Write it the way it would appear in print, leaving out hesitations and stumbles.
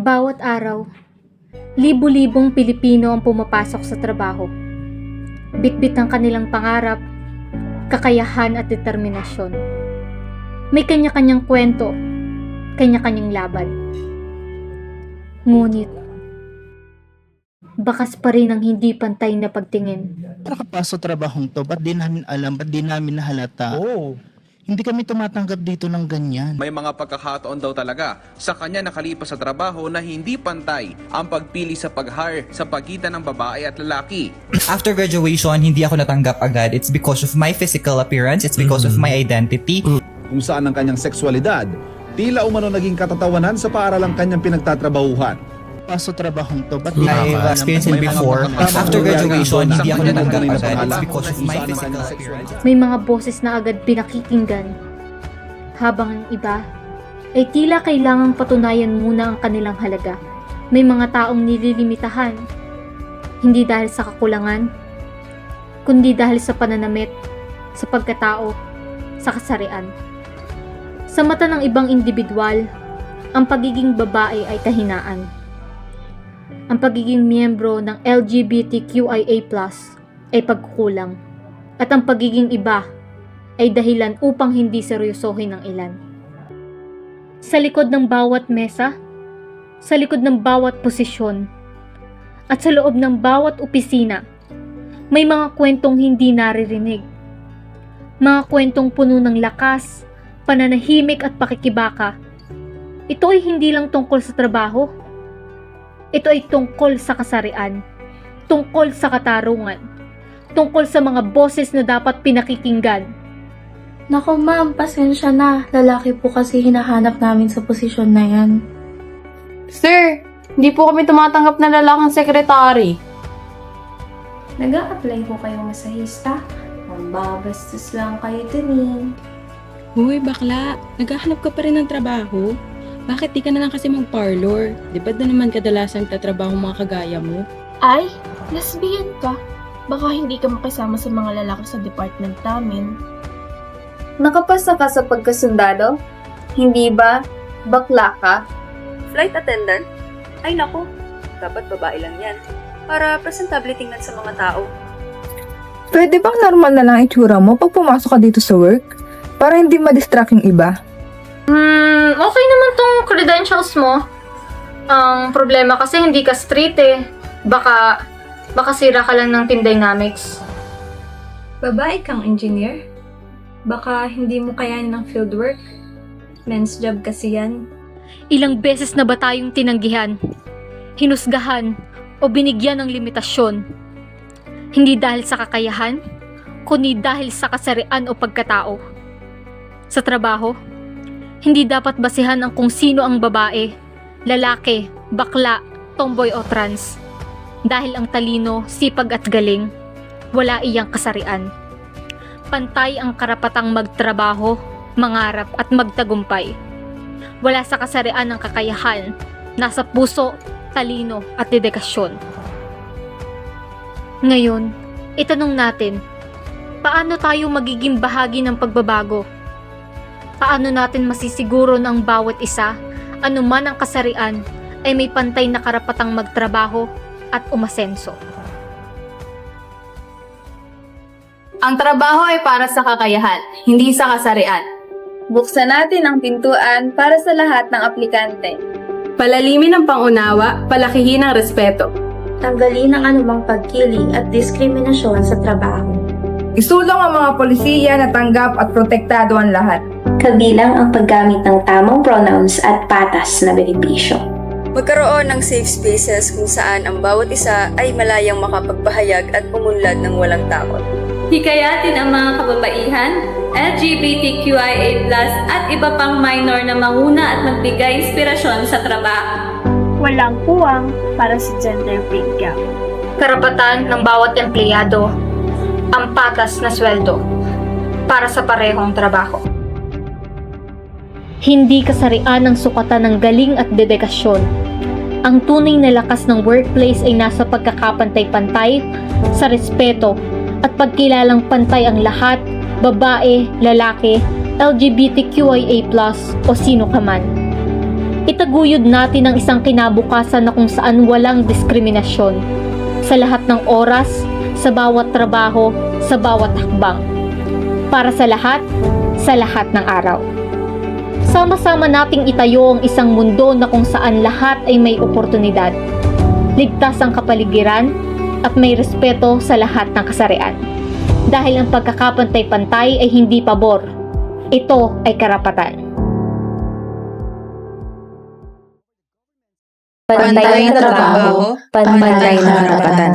Bawat araw, libu-libong Pilipino ang pumapasok sa trabaho. Bitbit ang kanilang pangarap, kakayahan at determinasyon. May kanya-kanyang kwento, kanya-kanyang laban. Ngunit, bakas pa rin ang hindi pantay na pagtingin. Nakapasok trabahong to, ba't di namin alam, ba't di namin nahalata? Hindi kami tumatanggap dito ng ganyan. May mga pagkakataon daw talaga sa kanya nakalipas sa trabaho na hindi pantay ang pagpili sa pag-hire sa pagitan ng babae at lalaki. After graduation, hindi ako natanggap agad. It's because of my physical appearance. It's because of my identity. Kung saan ang kanyang sexualidad, tila umano naging katatawanan sa paaralang kanyang pinagtatrabahuhan. Pasok trabahong to, ba't di I've namin experienced it May mga before. pagkakataon After na graduation, hindi ako Sa natanggap kanya agad. It's nakakala because of kung my saan ang physical kanyang appearance. May mga boses na agad pinakikinggan, habang ang iba ay tila kailangang patunayan muna ang kanilang halaga. May mga taong nililimitahan, hindi dahil sa kakulangan, kundi dahil sa pananamit, sa pagkatao, sa kasarian. Sa mata ng ibang individual, ang pagiging babae ay kahinaan. Ang pagiging miyembro ng LGBTQIA+ ay pagkukulang. At ang pagiging iba ay dahilan upang hindi seryosohin ng ilan. Sa likod ng bawat mesa, sa likod ng bawat posisyon, at sa loob ng bawat opisina, may mga kwentong hindi naririnig. Mga kwentong puno ng lakas, pananahimik at pakikibaka. Ito ay hindi lang tungkol sa trabaho. Ito ay tungkol sa kasarian, tungkol sa katarungan, tungkol sa mga boses na dapat pinakikinggan. Nako ma'am, pasensya na. Lalaki po kasi hinahanap namin sa posisyon na yan. Sir, hindi po kami tumatanggap na lalaking sekretary. Nag-a-apply po kayong masahista? Mambabastos lang kayo dun eh. Hoy, bakla, naghahanap ka pa rin ng trabaho? Bakit di ka na lang kasi mag-parlor? Di ba na naman kadalasang tatrabaho mga kagaya mo? Ay, lesbian ka. Baka hindi ka makisama sa mga lalaki sa department namin. Nakapasa ka sa pagkasundalo? Hindi ba? Bakla ka? Flight attendant? Ay naku, dapat babae lang yan. Para presentable tingnan sa mga tao. Pwede bang normal na lang itsura mo pag pumasok ka dito sa work? Para hindi ma-distract yung iba? Okay naman tong credentials mo. Ang problema kasi hindi ka straight eh. Baka sira ka lang ng team dynamics. Babae kang engineer? Baka hindi mo kayanin ng fieldwork? Men's job kasi yan. Ilang beses na ba tayong tinanggihan, hinusgahan, o binigyan ng limitasyon? Hindi dahil sa kakayahan, kundi dahil sa kasarian o pagkatao. Sa trabaho, hindi dapat basihan ang kung sino ang babae, lalaki, bakla, tomboy o trans. Dahil ang talino, sipag at galing, wala iyang kasarian. Pantay ang karapatang magtrabaho, mangarap at magtagumpay. Wala sa kasarian ang kakayahan, nasa puso, talino at dedikasyon. Ngayon, itanong natin, paano tayo magiging bahagi ng pagbabago? Paano natin masisiguro na ang bawat isa, anuman ang kasarian, ay may pantay na karapatang magtrabaho at umasenso? Ang trabaho ay para sa kakayahan, hindi sa kasarian. Buksan natin ang pintuan para sa lahat ng aplikante. Palalimin ang pangunawa, palakihin ang respeto. Tanggalin ang anumang pagkiling at diskriminasyon sa trabaho. Isulong ang mga polisiya na tanggap at protektado ang lahat. Kabilang ang paggamit ng tamang pronouns at patas na benepisyo. Magkaroon ng safe spaces kung saan ang bawat isa ay malayang makapagbahayag at umunlad ng walang takot. Hikayatin ang mga kababaihan, LGBTQIA+, at iba pang minor na manguna at magbigay inspirasyon sa trabaho. Walang puwang para sa gender pay gap. Karapatan ng bawat empleyado, ang patas na sweldo para sa parehong trabaho. Hindi kasarian ang sukatan ng galing at dedikasyon. Ang tunay na lakas ng workplace ay nasa pagkakapantay-pantay, sa respeto, at pagkilalang pantay ang lahat, babae, lalaki, LGBTQIA+, o sino ka man. Itaguyod natin ang isang kinabukasan na kung saan walang diskriminasyon. Sa lahat ng oras, sa bawat trabaho, sa bawat hakbang. Para sa lahat ng araw. Sama-sama nating itayo ang isang mundo na kung saan lahat ay may oportunidad. Ligtas ang kapaligiran at may respeto sa lahat ng kasarian. Dahil ang pagkakapantay-pantay ay hindi pabor. Ito ay karapatan. Pantay na trabaho, pantay na karapatan.